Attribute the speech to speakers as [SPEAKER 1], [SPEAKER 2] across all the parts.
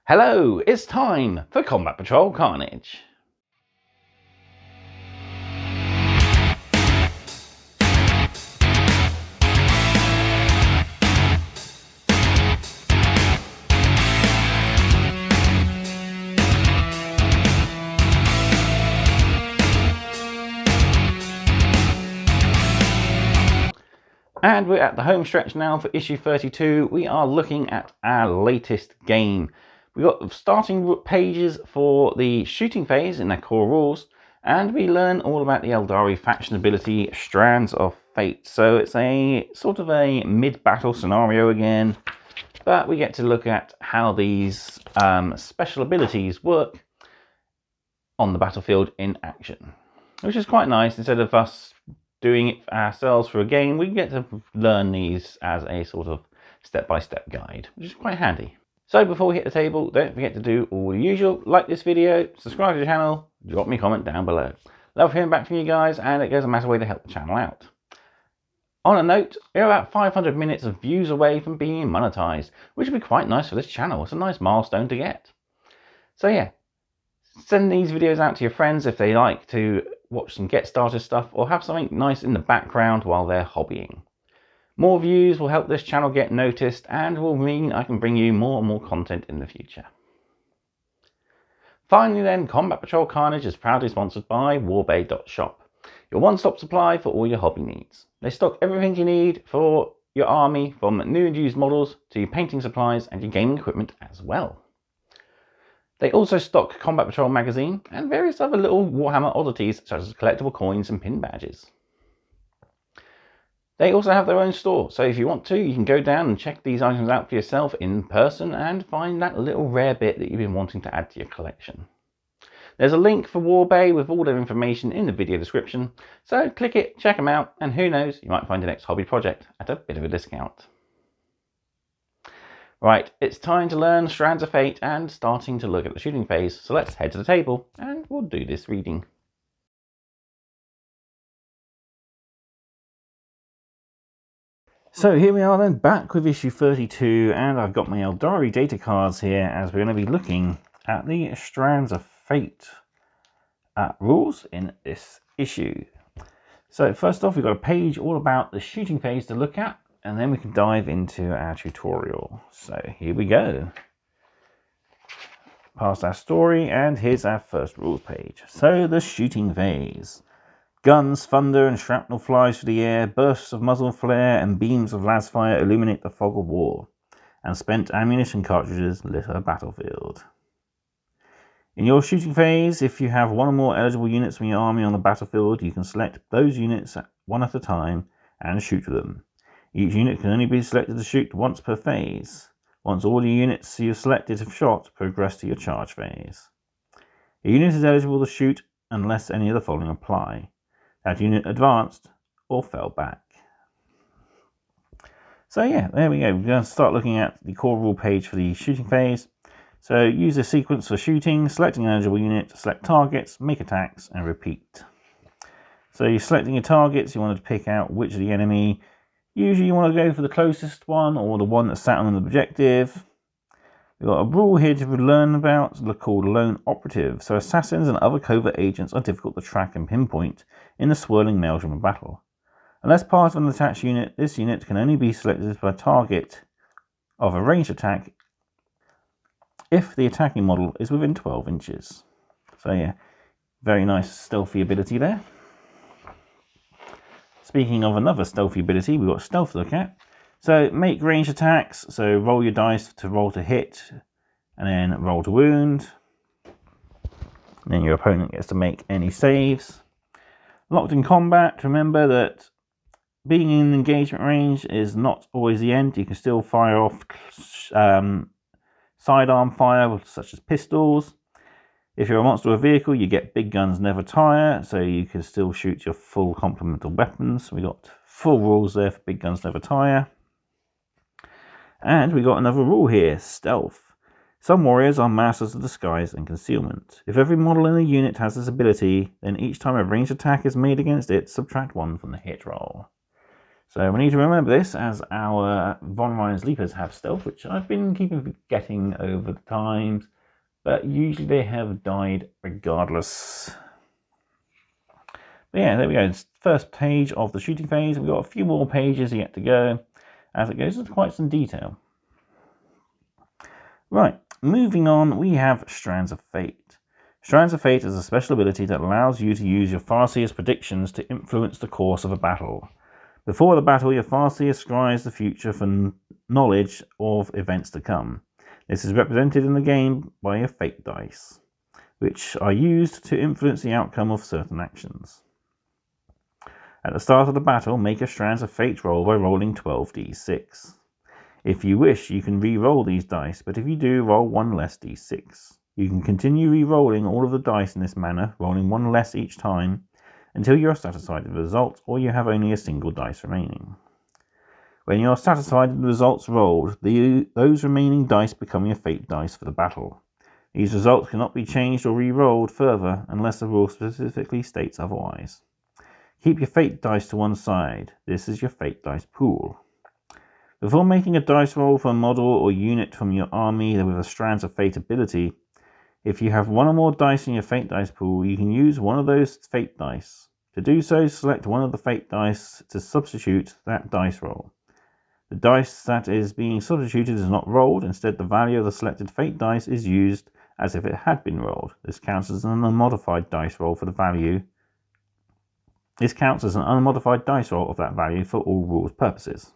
[SPEAKER 1] Hello, it's time for Combat Patrol Carnage. And we're at the home stretch now for issue 32. We are looking at our latest game. We got the starting pages for the shooting phase in their core rules, and we learn all about the Aeldari faction ability Strands of Fate. So it's a sort of a mid-battle scenario again, but we get to look at how these special abilities work on the battlefield in action, which is quite nice. Instead of us doing it ourselves for a game, we get to learn these as a sort of step-by-step guide, which is quite handy. So before we hit the table, don't forget to do all the usual: like this video, subscribe to the channel, drop me a comment down below. Love hearing back from you guys, and it goes a massive way to help the channel out. On a note, we're about 500 minutes of views away from being monetized, which would be quite nice for this channel. It's a nice milestone to get. So yeah, send these videos out to your friends if they like to watch some get started stuff or have something nice in the background while they're hobbying. More views will help this channel get noticed and will mean I can bring you more and more content in the future. Finally then, Combat Patrol Carnage is proudly sponsored by warbay.shop, your one-stop supply for all your hobby needs. They stock everything you need for your army, from new and used models to your painting supplies and your gaming equipment as well. They also stock Combat Patrol magazine and various other little Warhammer oddities such as collectible coins and pin badges. They also have their own store, so if you want to, you can go down and check these items out for yourself in person and find that little rare bit that you've been wanting to add to your collection. There's a link for Warbay with all their information in the video description, so click it, check them out, and who knows, you might find your next hobby project at a bit of a discount. Right, it's time to learn Strands of Fate and starting to look at the shooting phase, so let's head to the table and we'll do this reading. So here we are then, back with issue 32, and I've got my Aeldari data cards here as we're going to be looking at the Strands of Fate rules in this issue. So first off, we've got a page all about the shooting phase to look at, and then we can dive into our tutorial. So here we go. Past our story, and here's our first rules page. So the shooting phase. Guns, thunder, and shrapnel flies through the air. Bursts of muzzle flare and beams of lasfire illuminate the fog of war, and spent ammunition cartridges litter a battlefield. In your shooting phase, if you have one or more eligible units from your army on the battlefield, you can select those units one at a time and shoot them. Each unit can only be selected to shoot once per phase. Once all the units you've selected have shot, progress to your charge phase. A unit is eligible to shoot unless any of the following apply. That unit advanced or fell back. So yeah, there we go. We're going to start looking at the core rule page for the shooting phase. So use a sequence for shooting, selecting an eligible unit, select targets, make attacks, and repeat. So you're selecting your targets, you want to pick out which of the enemy. Usually you want to go for the closest one or the one that's sat on the objective. We've got a rule here to learn about called lone operative. So assassins and other covert agents are difficult to track and pinpoint in the swirling maelstrom of battle. Unless part of an attached unit, this unit can only be selected by target of a ranged attack if the attacking model is within 12 inches. So yeah, very nice stealthy ability there. Speaking of another stealthy ability, we've got stealth to look at. So make ranged attacks, so roll your dice to roll to hit, and then roll to wound. And then your opponent gets to make any saves. Locked in combat, remember that being in engagement range is not always the end. You can still fire off sidearm fire, such as pistols. If you're a monster or a vehicle, you get big guns never tire, so you can still shoot your full complement of weapons. We got full rules there for big guns never tire. And we got another rule here, stealth. Some warriors are masters of disguise and concealment. If every model in a unit has this ability, then each time a ranged attack is made against it, subtract 1 from the hit roll. So we need to remember this, as our Von Ryan's Leapers have stealth, which I've been keeping forgetting over the times, but usually they have died regardless. But yeah, there we go. It's the first page of the shooting phase. We've got a few more pages yet to go, as it goes into quite some detail. Right, moving on, we have Strands of Fate. Strands of Fate is a special ability that allows you to use your Farseer's predictions to influence the course of a battle. Before the battle, your Farseer scries the future for knowledge of events to come. This is represented in the game by your Fate dice, which are used to influence the outcome of certain actions. At the start of the battle, make a Strands of Fate roll by rolling 12d6. If you wish, you can re-roll these dice, but if you do, roll one less d6. You can continue re-rolling all of the dice in this manner, rolling one less each time, until you are satisfied with the results, or you have only a single dice remaining. When you are satisfied with the results rolled, those remaining dice become your Fate dice for the battle. These results cannot be changed or re-rolled further unless the rule specifically states otherwise. Keep your Fate dice to one side. This is your Fate dice pool. Before making a dice roll for a model or unit from your army with a Strands of Fate ability, if you have one or more dice in your Fate dice pool, you can use one of those Fate dice. To do so, select one of the Fate dice to substitute that dice roll. The dice that is being substituted is not rolled. Instead, the value of the selected Fate dice is used as if it had been rolled. This counts as an unmodified dice roll for the value. This counts as an unmodified dice roll of that value for all rules purposes.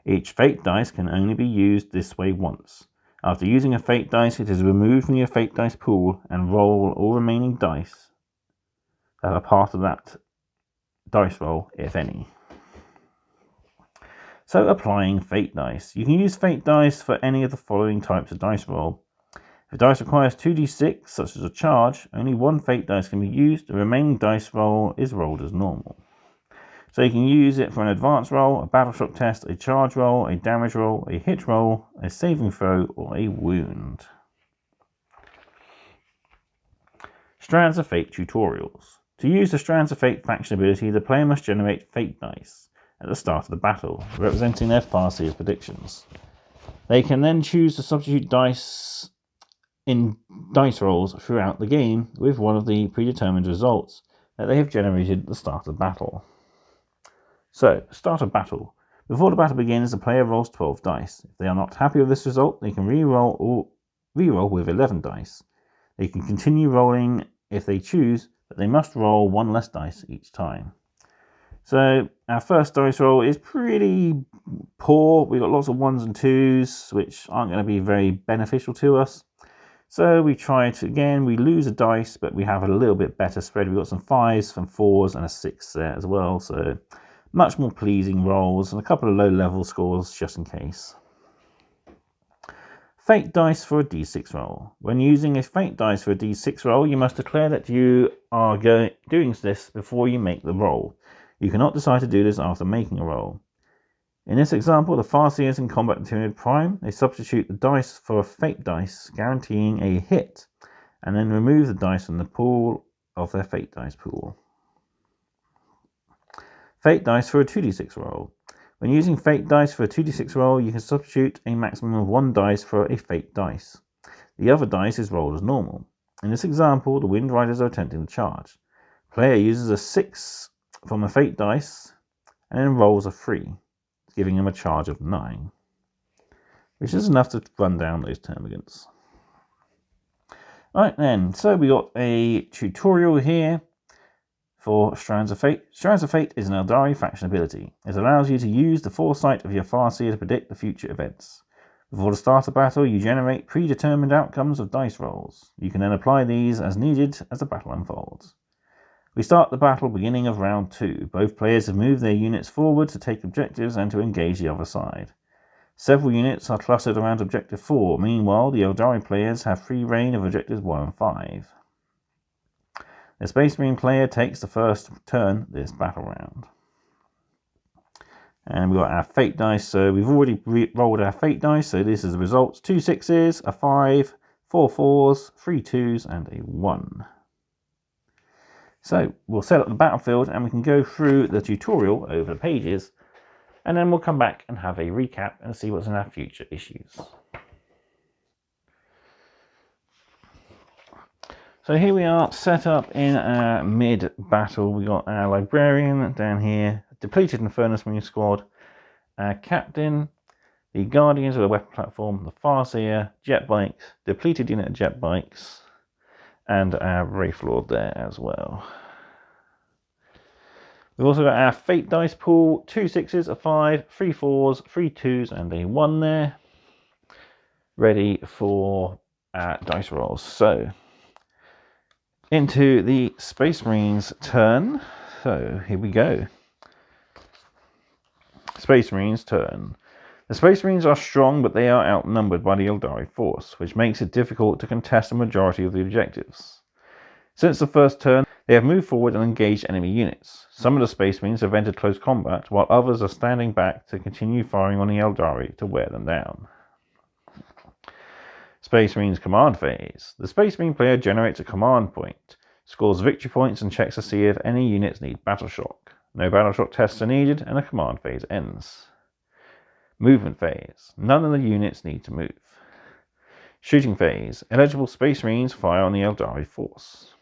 [SPEAKER 1] Each Fate dice can only be used this way once. After using a Fate dice, it is removed from your Fate dice pool and roll all remaining dice that are part of that dice roll, if any. So, applying Fate dice. You can use Fate dice for any of the following types of dice roll. If a dice requires 2d6, such as a charge, only one Fate dice can be used. The remaining dice roll is rolled as normal. So you can use it for an advance roll, a battle shock test, a charge roll, a damage roll, a hit roll, a saving throw, or a wound. Strands of Fate tutorials. To use the Strands of Fate faction ability, the player must generate Fate dice at the start of the battle, representing their Farseer's predictions. They can then choose to substitute dice in dice rolls throughout the game with one of the predetermined results that they have generated at the start of the battle. So, start of battle. Before the battle begins, the player rolls 12 dice. If they are not happy with this result, they can re-roll with 11 dice. They can continue rolling if they choose, but they must roll one less dice each time. So, our first dice roll is pretty poor. We've got lots of 1s and 2s, which aren't going to be very beneficial to us. So we try it again. We lose a dice, but we have a little bit better spread. We've got some 5s, some 4s, and a 6 there as well. So much more pleasing rolls and a couple of low-level scores just in case. Fate dice for a d6 roll. When using a Fate dice for a d6 roll, you must declare that you are doing this before you make the roll. You cannot decide to do this after making a roll. In this example, the Farseers in Combat Tyranid Prime, they substitute the dice for a Fate dice, guaranteeing a hit, and then remove the dice from the pool of their Fate dice pool. Fate dice for a 2d6 roll. When using Fate dice for a 2d6 roll, you can substitute a maximum of 1 dice for a Fate dice. The other dice is rolled as normal. In this example, the Wind Riders are attempting to charge. The player uses a 6 from a Fate dice and then rolls a 3, giving them a charge of 9, which is enough to run down those termagants. Right then, so we got a tutorial here for Strands of Fate. Strands of Fate is an Aeldari faction ability. It allows you to use the foresight of your Farseer to predict the future events. Before the start of battle, you generate predetermined outcomes of dice rolls. You can then apply these as needed as the battle unfolds. We start the battle beginning of round 2. Both players have moved their units forward to take objectives and to engage the other side. Several units are clustered around objective 4. Meanwhile, the Aeldari players have free reign of objectives 1 and 5. The Space Marine player takes the first turn this battle round. And we've got our Fate dice. So we've already rolled our Fate dice. So this is the results. 2 6s, a 5, 4 4s, 3 2s, and a 1. So we'll set up the battlefield and we can go through the tutorial over the pages, and then we'll come back and have a recap and see what's in our future issues. So here we are set up in our mid-battle. We got our librarian down here, depleted Infernus Marine squad, our captain, the guardians of the weapon platform, the Farseer, jet bikes, depleted unit of jet bikes, and our Wraith Lord there as well. We've also got our Fate dice pool, 2 6s, a 5, 3 4s, 3 2s, and a 1 there, ready for our dice rolls. So, into the Space Marines turn. So, here we go. Space Marines turn. The Space Marines are strong, but they are outnumbered by the Aeldari force, which makes it difficult to contest a majority of the objectives. Since the first turn, they have moved forward and engaged enemy units. Some of the Space Marines have entered close combat, while others are standing back to continue firing on the Aeldari to wear them down. Space Marines command phase. The Space Marine player generates a command point, scores victory points, and checks to see if any units need battle shock. No battle shock tests are needed, and the command phase ends. Movement phase. None of the units need to move. Shooting phase. Eligible Space Marines fire on the Aeldari force.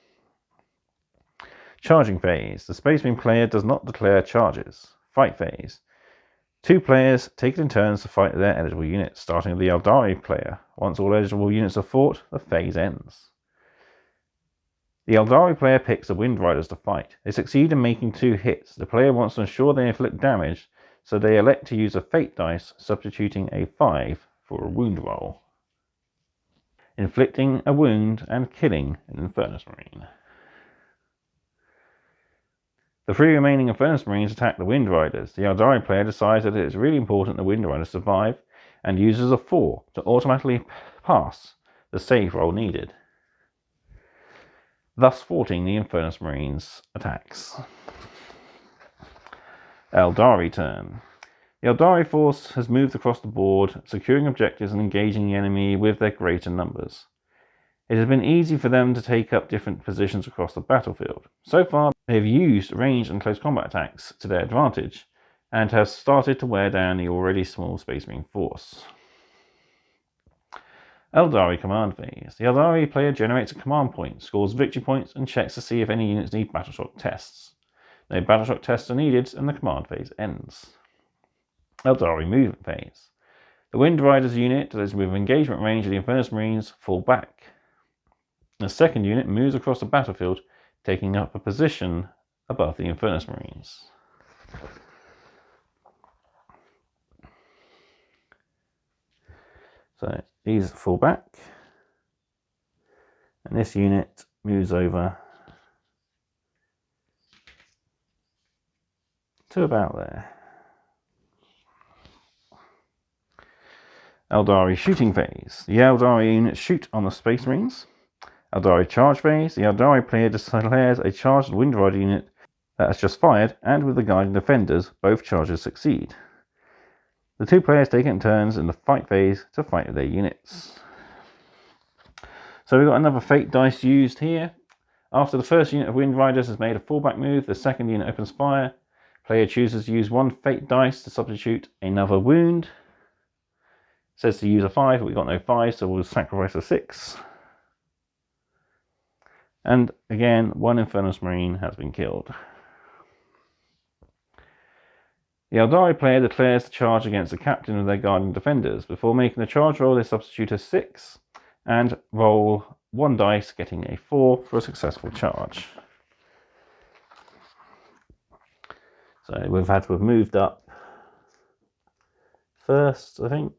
[SPEAKER 1] Charging phase. The Space Marine player does not declare charges. Fight phase. 2 players take it in turns to fight their eligible units, starting with the Aeldari player. Once all eligible units are fought, the phase ends. The Aeldari player picks the Wind Riders to fight. They succeed in making 2 hits. The player wants to ensure they inflict damage, so they elect to use a Fate dice, substituting a 5 for a wound roll, inflicting a wound and killing an Infernus Marine. The 3 remaining Infernus Marines attack the Wind Riders. The Aeldari player decides that it is really important the Wind Riders survive and uses a 4 to automatically pass the save roll needed, thus thwarting the Infernus Marines' attacks. Aeldari turn. The Aeldari force has moved across the board, securing objectives and engaging the enemy with their greater numbers. It has been easy for them to take up different positions across the battlefield. So far, they have used range and close combat attacks to their advantage, and have started to wear down the already small Space Marine force. Aeldari command phase. The Aeldari player generates a command point, scores victory points, and checks to see if any units need battleshock tests. No battleshock tests are needed, and the command phase ends. Aeldari movement phase. The Wind Riders unit that is within engagement range of the Infernus Marines fall back. The second unit moves across the battlefield, taking up a position above the Infernus Marines. So these fall back, and this unit moves over to about there. Aeldari shooting phase. The Aeldari units shoot on the Space Marines. Aeldari charge phase. The Aeldari player declares a charged Wind Rider unit that has just fired, and with the guiding defenders, both charges succeed. The 2 players take it in turns in the fight phase to fight with their units. So we've got another Fate dice used here. After the first unit of Wind Riders has made a fallback move, the second unit opens fire. Player chooses to use 1 Fate dice to substitute another wound. It says to use a 5, but we've got no 5, so we'll sacrifice a 6. And again, 1 Infernus Marine has been killed. The Aeldari player declares the charge against the captain of their guardian defenders. Before making the charge roll, they substitute a 6 and roll 1 dice, getting a 4 for a successful charge. So we've had to have moved up first, I think.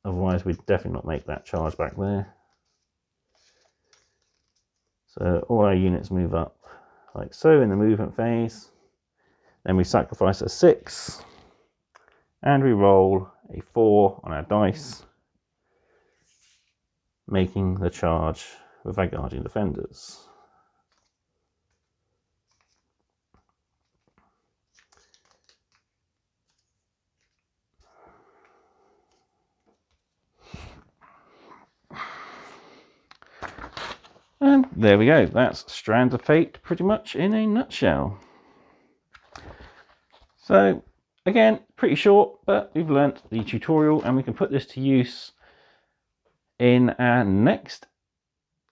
[SPEAKER 1] Otherwise, we'd definitely not make that charge back there. So all our units move up like so in the movement phase. Then we sacrifice a 6 and we roll a 4 on our dice, making the charge with our guardian defenders. And there we go. That's Strands of Fate pretty much in a nutshell. So again, pretty short, but we've learnt the tutorial and we can put this to use in our next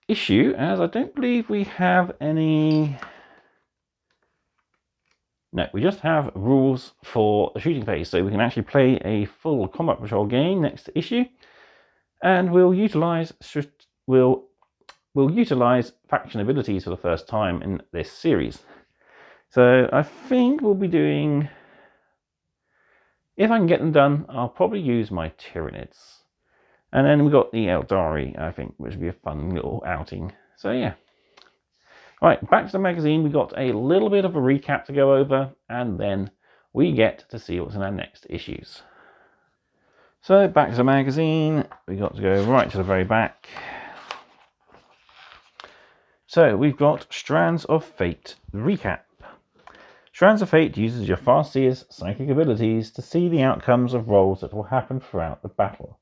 [SPEAKER 1] issue, as I don't believe we have any. No, we just have rules for the shooting phase, so we can actually play a full combat patrol game next issue, and we'll utilize faction abilities for the first time in this series. So I think we'll be doing, if I can get them done, I'll probably use my Tyranids. And then we've got the Aeldari, I think, which would be a fun little outing. So yeah. Right, back to the magazine. We got a little bit of a recap to go over, and then we get to see what's in our next issues. So back to the magazine. We got to go right to the very back. So we've got Strands of Fate recap. Strands of Fate uses your Farseer's psychic abilities to see the outcomes of rolls that will happen throughout the battle.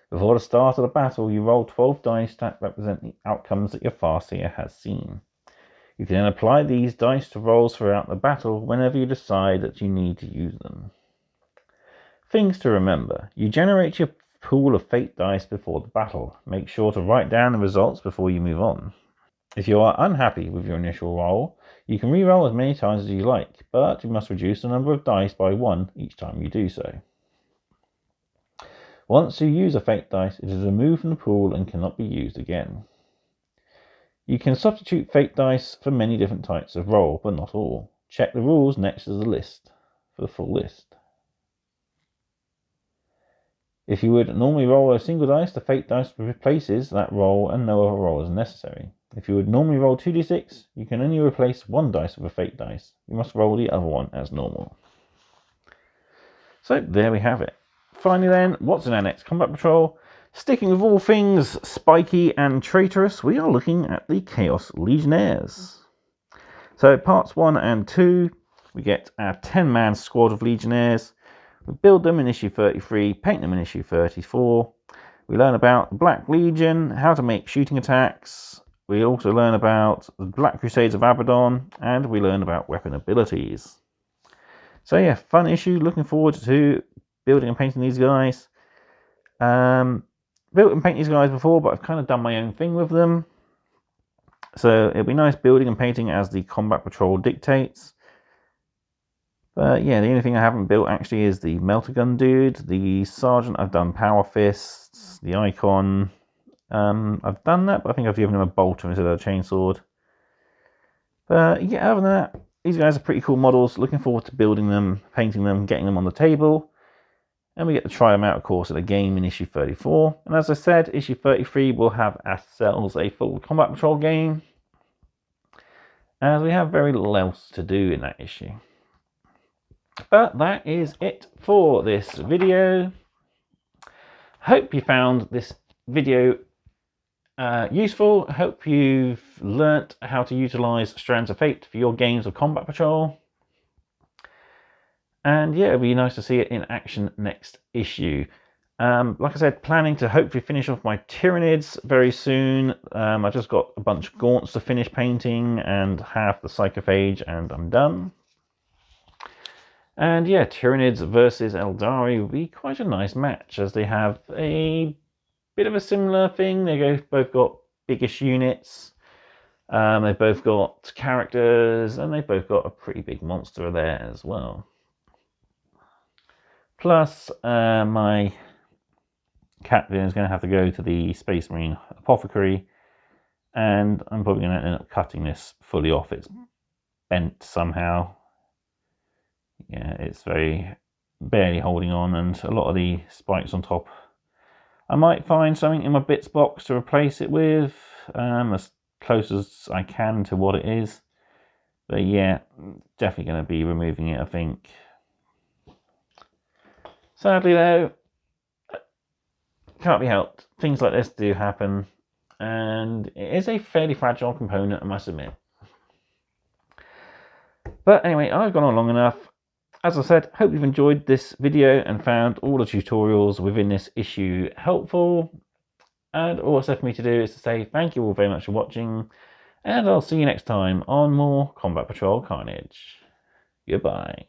[SPEAKER 1] Before the start of the battle, you roll 12 dice that represent the outcomes that your Farseer has seen. You can then apply these dice to rolls throughout the battle whenever you decide that you need to use them. Things to remember. You generate your pool of fate dice before the battle. Make sure to write down the results before you move on. If you are unhappy with your initial roll, you can re-roll as many times as you like, but you must reduce the number of dice by 1 each time you do so. Once you use a fate dice, it is removed from the pool and cannot be used again. You can substitute fate dice for many different types of roll, but not all. Check the rules next to the list for the full list. If you would normally roll a single dice, the fate dice replaces that roll and no other roll is necessary. If you would normally roll 2d6, you can only replace one dice with a fate dice. You must roll the other one as normal. So there we have it. Finally then, what's in our next combat patrol? Sticking with all things spiky and traitorous, we are looking at the Chaos Legionnaires. So parts 1 and 2, we get our 10-man squad of Legionnaires. We build them in issue 33, paint them in issue 34. We learn about the Black Legion, how to make shooting attacks. We also learn about the Black Crusades of Abaddon, and we learn about weapon abilities. So yeah, fun issue. Looking forward to building and painting these guys. Built and painted these guys before, but I've kind of done my own thing with them. So it'll be nice building and painting as the combat patrol dictates. But yeah, the only thing I haven't built actually is the melter gun dude. The sergeant, I've done power fists. The icon, I've done that, but I think I've given him a bolter instead of a chainsword. But yeah, other than that, these guys are pretty cool models. Looking forward to building them, painting them, getting them on the table. And we get to try them out, of course, at a game in issue 34. And as I said, issue 33 will have ourselves a full combat patrol game, as we have very little else to do in that issue. But that is it for this video. Hope you found this video useful. Hope you've learnt how to utilize Strands of Fate for your games of combat patrol. And yeah, it'll be nice to see it in action next issue. Like I said, planning to hopefully finish off my Tyranids very soon. I've just got a bunch of gaunts to finish painting and half the Psychophage, and I'm done. And yeah, Tyranids versus Aeldari will be quite a nice match, as they have a bit of a similar thing. They both got biggish units. They've both got characters, and they've both got a pretty big monster there as well. Plus, my captain is going to have to go to the Space Marine Apothecary, and I'm probably going to end up cutting this fully off. It's bent somehow. Yeah, it's very barely holding on, and a lot of the spikes on top. I might find something in my bits box to replace it with, as close as I can to what it is. But yeah, definitely going to be removing it, I think. Sadly though, can't be helped. Things like this do happen, and it is a fairly fragile component, I must admit. But anyway, I've gone on long enough. As I said, hope you've enjoyed this video and found all the tutorials within this issue helpful. And all that's left for me to do is to say thank you all very much for watching, and I'll see you next time on more Combat Patrol Carnage. Goodbye.